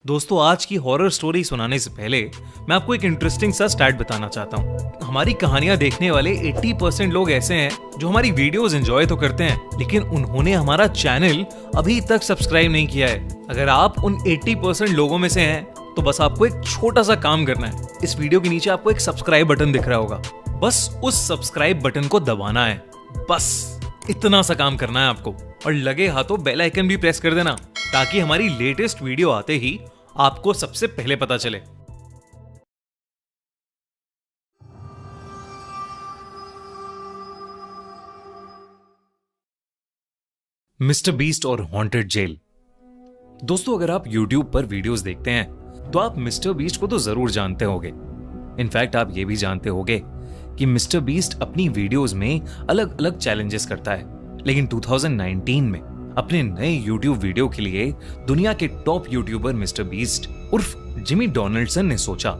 दोस्तों, आज की हॉरर स्टोरी सुनाने से पहले मैं आपको एक इंटरेस्टिंग सा स्टैट बताना चाहता हूँ। हमारी कहानियां देखने वाले 80% लोग ऐसे हैं जो हमारी वीडियोस एंजॉय तो करते हैं, लेकिन उन्होंने हमारा चैनल अभी तक सब्सक्राइब नहीं किया है। अगर आप उन 80% लोगों में से हैं, तो बस आपको एक छोटा सा काम करना है। इस वीडियो के नीचे आपको एक सब्सक्राइब बटन दिख रहा होगा, बस उस सब्सक्राइब बटन को दबाना है। बस इतना सा काम करना है आपको, और लगे हाथों बेल आइकन भी प्रेस कर देना, ताकि हमारी लेटेस्ट वीडियो आते ही आपको सबसे पहले पता चले। मिस्टर बीस्ट और हॉन्टेड जेल। दोस्तों, अगर आप YouTube पर वीडियोस देखते हैं तो आप मिस्टर बीस्ट को तो जरूर जानते होंगे। इनफैक्ट आप ये भी जानते होंगे कि मिस्टर बीस्ट अपनी वीडियोस में अलग अलग चैलेंजेस करता है, लेकिन 2019 में अपने नए YouTube वीडियो के लिए दुनिया के टॉप यूट्यूबर मिस्टर बीस्ट उर्फ जिमी डोनाल्डसन ने सोचा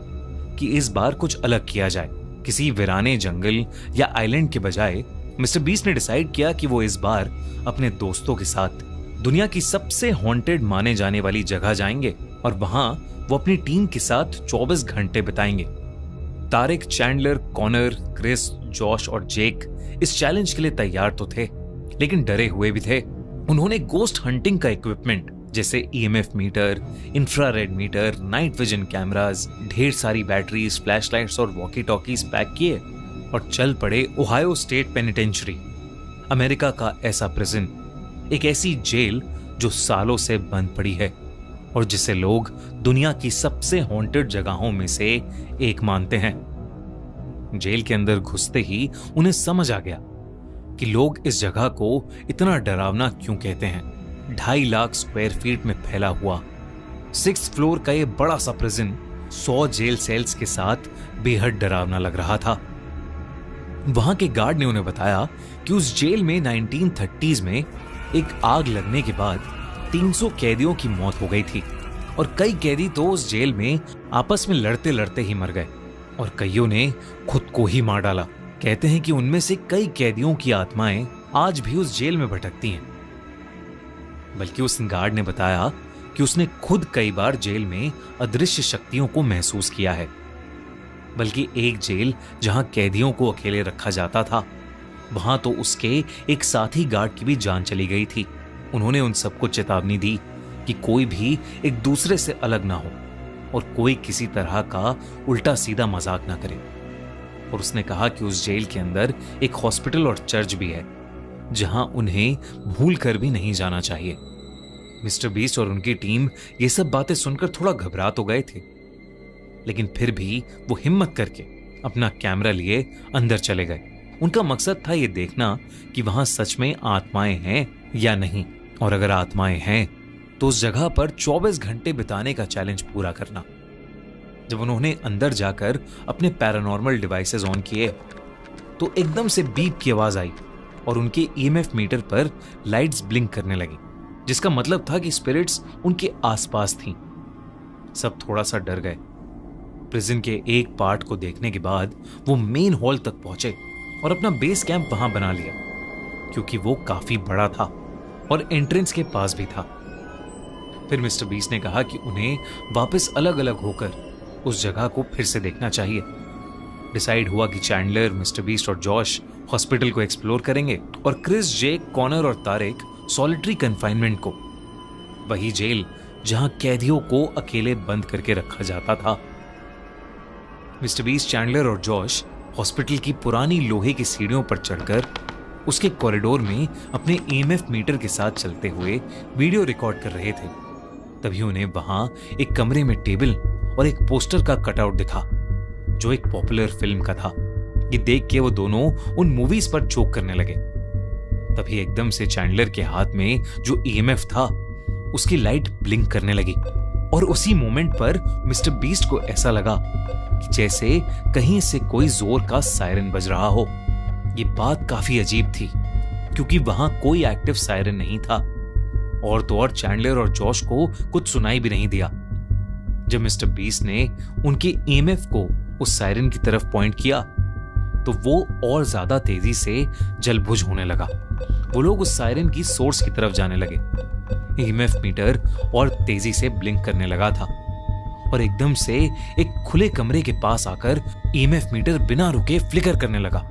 कि इस बार कुछ अलग किया जाए। किसी वीराने जंगल या आइलैंड के बजाय मिस्टर बीस्ट ने डिसाइड किया कि वो इस बार अपने दोस्तों के साथ दुनिया की सबसे हॉन्टेड माने जाने वाली जगह जाएंगे और वहां वो अपनी टीम के साथ 24 घंटे बिताएंगे। Tariq, Chandler, Connor, Chris, Josh और जेक इस चैलेंज के लिए तैयार तो थे, लेकिन डरे हुए भी थे। उन्होंने गोस्ट हंटिंग का इक्विपमेंट जैसे EMF meter, infrared meter, night vision cameras, ढेर सारी बैटरीज, फ्लैशलाइट्स और वॉकी टॉकीज पैक किए और चल पड़े ओहायो स्टेट पेनिटेंशियरी, अमेरिका का ऐसा प्रिजन, एक ऐसी जेल जो सालों से बंद पड़ी है और जिसे लोग दुनिया की सबसे हॉन्टेड जगहों में से एक मानते हैं। जेल के अंदर घुसते ही उन्हें समझ आ गया कि लोग इस जगह को इतना डरावना क्यों कहते हैं। 2.5 लाख स्क्वायर फीट में फैला हुआ 6th फ्लोर का ये बड़ा सा प्रिजन 100 जेल सेल्स के साथ बेहद डरावना लग रहा था। वहां के गार्ड ने उन्हें बताया कि उस जेल में 1930s में एक आग लगने के बाद 300 कैदियों की मौत हो गई थी और कई कैदी तो उस जेल में आपस में लड़ते लड़ते ही मर गए और कईयों ने खुद को ही मार डाला। कहते हैं कि उनमें से कई कैदियों की आत्माएं आज भी उस जेल में भटकती हैं। बल्कि उस गार्ड ने बताया कि उसने खुद कई बार जेल में अदृश्य शक्तियों को महसूस किया है। बल्कि एक जेल जहां कैदियों को अकेले रखा जाता था, वहां तो उसके एक साथी गार्ड की भी जान चली गई थी। उन्होंने उन सबको चेतावनी दी कि कोई भी एक दूसरे से अलग ना हो और कोई किसी तरह का उल्टा सीधा मजाक ना करे। और उसने कहा कि उस जेल के अंदर एक हॉस्पिटल और चर्च भी है जहां उन्हें भूल कर भी नहीं जाना चाहिए। मिस्टर बीस्ट और उनकी टीम ये सब बातें सुनकर थोड़ा घबरा तो गए थे, लेकिन फिर भी वो हिम्मत करके अपना कैमरा लिए अंदर चले गए। उनका मकसद था ये देखना कि वहां सच में आत्माएं हैं या नहीं, और अगर आत्माएं हैं तो उस जगह पर 24 घंटे बिताने का चैलेंज पूरा करना। जब उन्होंने अंदर जाकर अपने पैरानॉर्मल डिवाइसेस ऑन किए तो एकदम से बीप की आवाज आई और उनके EMF मीटर पर लाइट्स ब्लिंक करने लगी, जिसका मतलब था कि स्पिरिट्स उनके आसपास थीं। सब थोड़ा सा डर गए। प्रिजन के एक पार्ट को देखने के बाद वो मेन हॉल तक पहुंचे और अपना बेस कैंप वहां बना लिया, क्योंकि वो काफी बड़ा था और एंट्रेंस के पास भी था। फिर मिस्टर बीस्ट ने कहा कि उन्हें वापस अलग अलग होकर उस जगह को फिर से देखना चाहिए। डिसाइड हुआ कि चैंडलर, मिस्टर बीस्ट और जॉश हॉस्पिटल को एक्सप्लोर करेंगे और क्रिस, जेक, कॉनर और तारिक सॉलिटरी कन्फाइनमेंट को, वही जेल जहां कैदियों को अकेले बंद करके रखा जाता था। मिस्टर बीस्ट, चैंडलर और जॉश हॉस्पिटल की पुरानी लोहे की सीढ़ियों पर चढ़कर उसके कॉरिडोर में अपने EMF मीटर के साथ चलते हुए वीडियो रिकॉर्ड कर रहे थे। तभी उन्हें वहां एक कमरे में टेबल और एक पोस्टर का कटआउट दिखा जो एक पॉपुलर फिल्म का था। ये देख के वो दोनों उन मूवीज पर जोक करने लगे। तभी एकदम से चैंडलर के हाथ में जो EMF था उसकी लाइट ब्लिंक करने लगी और उसी मोमेंट पर मिस्टर बीस्ट को ऐसा लगा कि जैसे कहीं से कोई जोर का सायरन बज रहा हो। ये बात काफी अजीब थी क्योंकि वहां कोई एक्टिव सायरन नहीं था, और तो और चैंडलर और जॉश को कुछ सुनाई भी नहीं दिया। जब मिस्टर बीस्ट ने उनके EMF को उस सायरन की तरफ पॉइंट किया तो वो और ज्यादा तेजी से जलबुझ होने लगा। वो लोग उस सायरन की सोर्स की तरफ जाने लगे ईएमएफ मीटर और तेजी से ब्लिंक करने लगा था और एकदम से एक खुले कमरे के पास आकर ईएमएफ मीटर बिना रुके फ्लिकर करने लगा।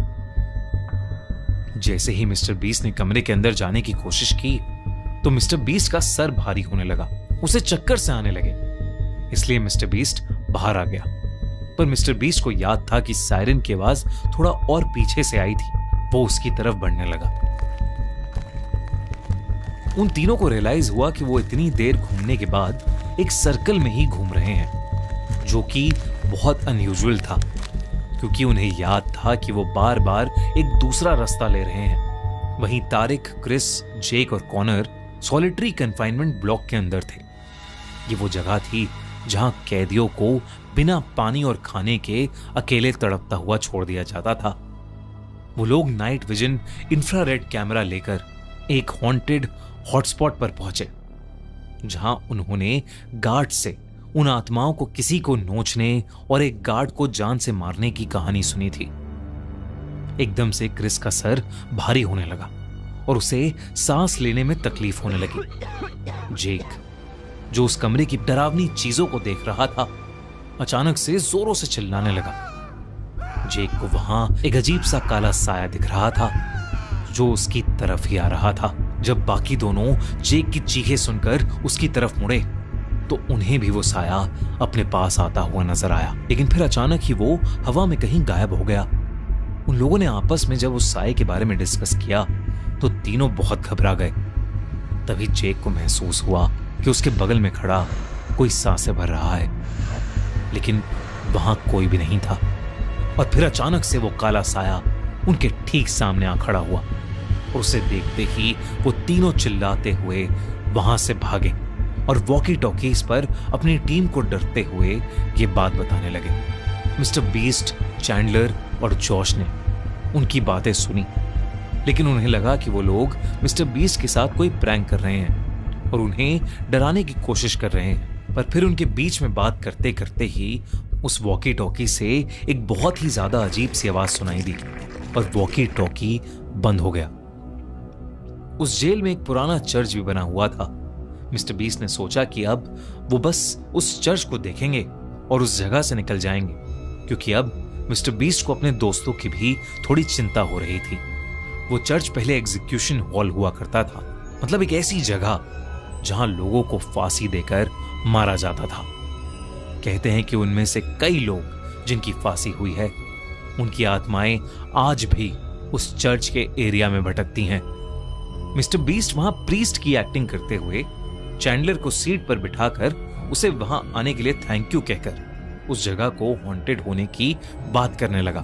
जैसे ही मिस्टर बीस्ट ने कमरे के अंदर जाने की कोशिश की तो मिस्टर बीस्ट का सर भारी होने लगा, उसे चक्कर से आने लगे। इसलिए मिस्टर बीस्ट बाहर आ गया, पर मिस्टर बीस्ट को याद था कि सायरन की आवाज थोड़ा और पीछे से आई थी। वो उसकी तरफ बढ़ने लगा। उन तीनों को रियलाइज हुआ कि वो इतनी देर घूमने के बाद एक सर्कल में ही घूम रहे हैं, जो कि बहुत अनयूजुअल था, क्योंकि उन्हें याद था कि वो बार बार एक दूसरा रास्ता ले रहे हैं। वहीं तारिक, क्रिस, जेक और कॉनर सॉलिटरी कन्फाइनमेंट ब्लॉक के अंदर थे। ये वो जगह थी जहां कैदियों को बिना पानी और खाने के अकेले तड़पता हुआ छोड़ दिया जाता था। वो लोग नाइट विजन इंफ्रारेड कैमरा लेकर एक हॉन्टेड हॉटस्पॉट पर पहुंचे, जहां उन्होंने गार्ड से उन आत्माओं को किसी को नोचने और एक गार्ड को जान से मारने की कहानी सुनी थी। एकदम से क्रिस का सर भारी होने लगा और उसे सांस लेने में तकलीफ होने लगी। जेक, जो उस कमरे की डरावनी चीजों को देख रहा था, अचानक से जोरों से चिल्लाने लगा। जेक को वहां एक अजीब सा काला साया दिख रहा था जो उसकी तरफ ही आ रहा था। जब बाकी दोनों जेक की चीखें सुनकर उसकी तरफ मुड़े तो उन्हें भी वो साया अपने पास आता हुआ नजर आया, लेकिन फिर अचानक ही वो हवा में कहीं गायब हो गया। उन लोगों ने आपस में जब उस साये के बारे में डिस्कस किया तो तीनों बहुत घबरा गए। तभी जेक को महसूस हुआ कि उसके बगल में खड़ा कोई सांसें भर रहा है, लेकिन वहां कोई भी नहीं था। और फिर अचानक से वो काला साया उनके ठीक सामने आ खड़ा हुआ और उसे देखते ही वो तीनों चिल्लाते हुए वहां से भागे और वॉकी टॉकीज पर अपनी टीम को डरते हुए ये बात बताने लगे। मिस्टर बीस्ट, चैंडलर और जॉश ने उनकी बातें सुनी, लेकिन उन्हें लगा कि वो लोग मिस्टर बीस्ट के साथ कोई प्रैंक कर रहे हैं और उन्हें डराने की कोशिश कर रहे हैं। पर फिर उनके बीच में बात करते करते ही उस वॉकी टॉकी से एक बहुत ही ज्यादा अजीब सी आवाज सुनाई दी और वॉकी टॉकी बंद हो गया। उस जेल में एक पुराना चर्च भी बना हुआ था। मिस्टर बीस्ट ने सोचा कि अब वो बस उस चर्च को देखेंगे और उस जगह से निकल जाएंगे, क्योंकि अब मिस्टर बीस्ट को अपने दोस्तों की भी थोड़ी चिंता हो रही थी। वो चर्च पहले एग्जीक्यूशन हॉल हुआ करता था, मतलब एक ऐसी जगह जहां लोगों को फांसी देकर मारा जाता था। कहते हैं कि उनमें से कई लोग जिनकी फांसी हुई है, उनकी आत्माएं आज भी उस चर्च के एरिया में भटकती हैं। मिस्टर बीस्ट वहां प्रीस्ट की एक्टिंग करते हुए चैंडलर को सीट पर बिठाकर उसे वहां आने के लिए थैंक यू कहकर उस जगह को हॉन्टेड होने की बात करने लगा।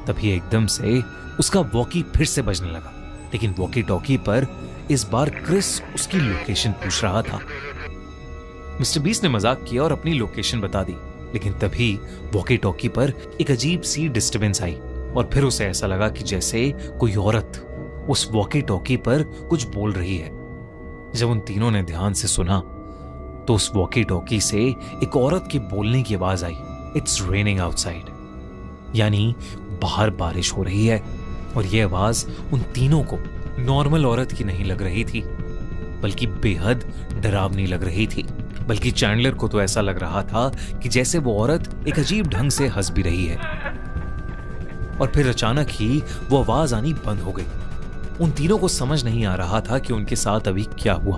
तभी एकदम से उसका वॉकी फिर से बजने लगा, लेकिन वॉकी टॉकी पर इस बार क्रिस उसकी लोकेशन पूछ रहा था। मिस्टर बीस्ट ने मजाक किया और अपनी लोकेशन बता दी, लेकिन तभी वॉकी टॉकी पर एक अजीब सी डिस्टर्बेंस आई और फिर उसे ऐसा लगा कि जैसे कोई औरत उस वॉकी टॉकी पर कुछ बोल रही है। जब उन तीनों ने ध्यान से सुना तो उस वॉकी टॉकी से एक औरत के बोलने की आवाज आई, इट्स रेनिंग आउटसाइड, यानी बाहर बारिश हो रही है। और यह आवाज उन तीनों को नॉर्मल औरत की नहीं लग रही थी, बल्कि बेहद डरावनी लग रही थी। बल्कि चैंडलर को तो ऐसा लग रहा था कि जैसे वो औरत एक अजीब ढंग से हंस भी रही है। और फिर अचानक ही वो आवाज आनी बंद हो गई। उन तीनों को समझ नहीं आ रहा था कि उनके साथ अभी क्या हुआ,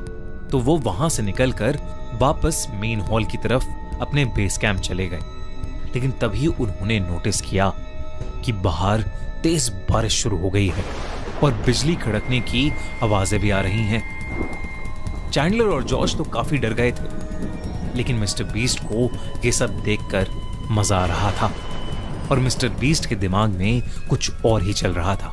तो वो वहां से निकलकर वापस मेन हॉल की तरफ अपने बेस कैंप चले गए। लेकिन तभी उन्होंने नोटिस किया कि बाहर तेज बारिश शुरू हो गई है और बिजली कड़कने की आवाजें भी आ रही हैं। चैंडलर और जॉश तो काफी डर गए थे, लेकिन मिस्टर बीस्ट को ये सब देखकर मजा आ रहा था और मिस्टर बीस्ट के दिमाग में कुछ और ही चल रहा था।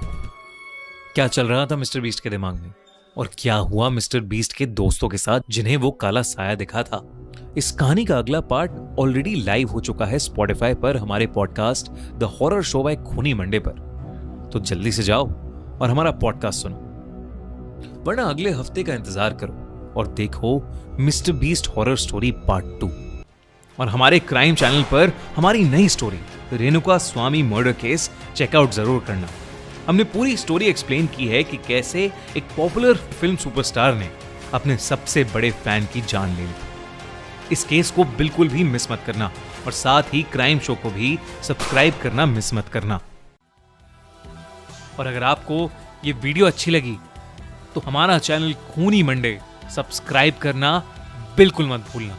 क्या चल रहा था मिस्टर बीस्ट के दिमाग में और क्या हुआ मिस्टर बीस्ट के दोस्तों के साथ जिन्हें वो काला साया दिखा था? इस कहानी का अगला पार्ट ऑलरेडी लाइव हो चुका है स्पॉटिफाई पर हमारे podcast the horror show by Khooni Monday पर, तो जल्दी से जाओ और हमारा पॉडकास्ट सुनो, वरना अगले हफ्ते का इंतजार करो और देखो mister beast horror story part 2। और हमारे क्राइम चैनल पर हमारी नई स्टोरी रेणुका स्वामी मर्डर केस चेकआउट जरूर करना। हमने पूरी स्टोरी एक्सप्लेन की है कि कैसे एक पॉपुलर फिल्म सुपरस्टार ने अपने सबसे बड़े फैन की जान ले ली। इस केस को बिल्कुल भी मिस मत करना और साथ ही क्राइम शो को भी सब्सक्राइब करना मिस मत करना। और अगर आपको ये वीडियो अच्छी लगी तो हमारा चैनल खूनी मंडे सब्सक्राइब करना बिल्कुल मत भूलना।